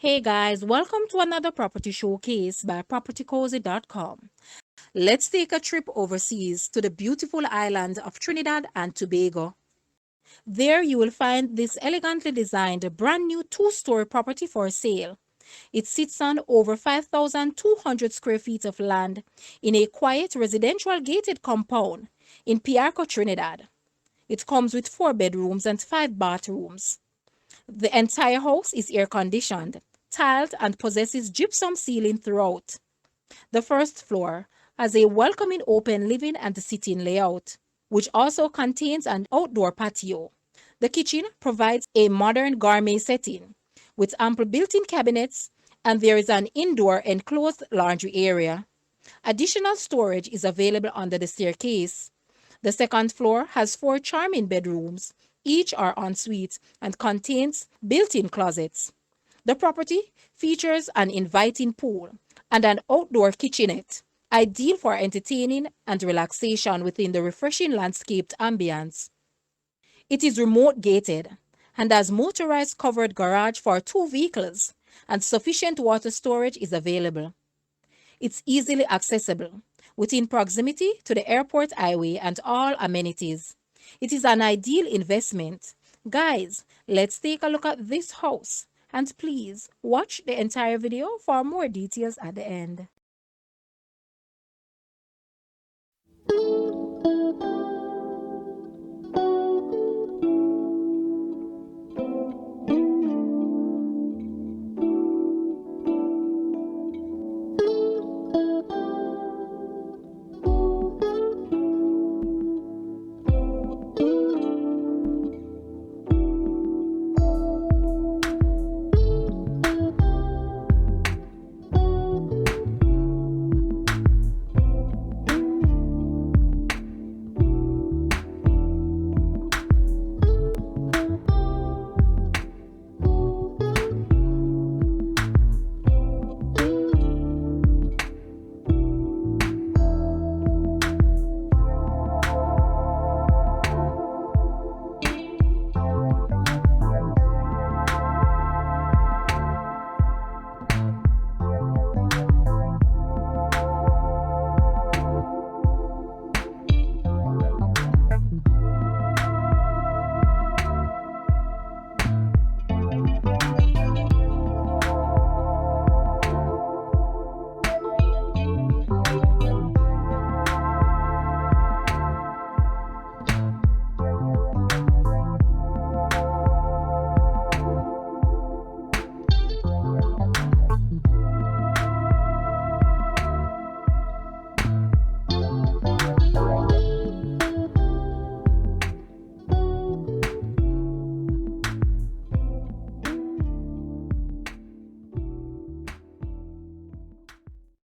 Hey guys, welcome to another property showcase by propertycozy.com. Let's take a trip overseas to the beautiful island of Trinidad and Tobago. There you will find this elegantly designed brand new two-story property for sale. It sits on over 5,200 square feet of land in a quiet residential gated compound in Piarco, Trinidad. It comes with 4 bedrooms and 5 bathrooms. The entire house is air conditioned, tiled, and possesses gypsum ceiling throughout. The first floor has a welcoming open living and sitting layout, which also contains an outdoor patio. The kitchen provides a modern gourmet setting with ample built-in cabinets, and there is an indoor enclosed laundry area. Additional storage is available under the staircase. The second floor has 4 charming bedrooms. Each are ensuite and contains built-in closets. The property features an inviting pool and an outdoor kitchenette, ideal for entertaining and relaxation within the refreshing landscaped ambiance. It is remote gated and has motorized covered garage for 2 vehicles, and sufficient water storage is available. It's easily accessible, within proximity to the airport highway and all amenities. It is an ideal investment. Guys, let's take a look at this house. And please watch the entire video for more details at the end.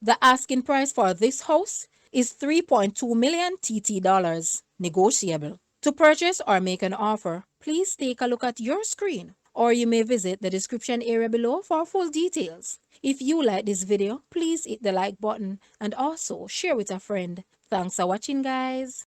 The asking price for this house is 3.2 million TT dollars, negotiable. To purchase or make an offer, please take a look at your screen, or you may visit the description area below for full details. If you like this video, please hit the like button and also share with a friend. Thanks for watching, guys.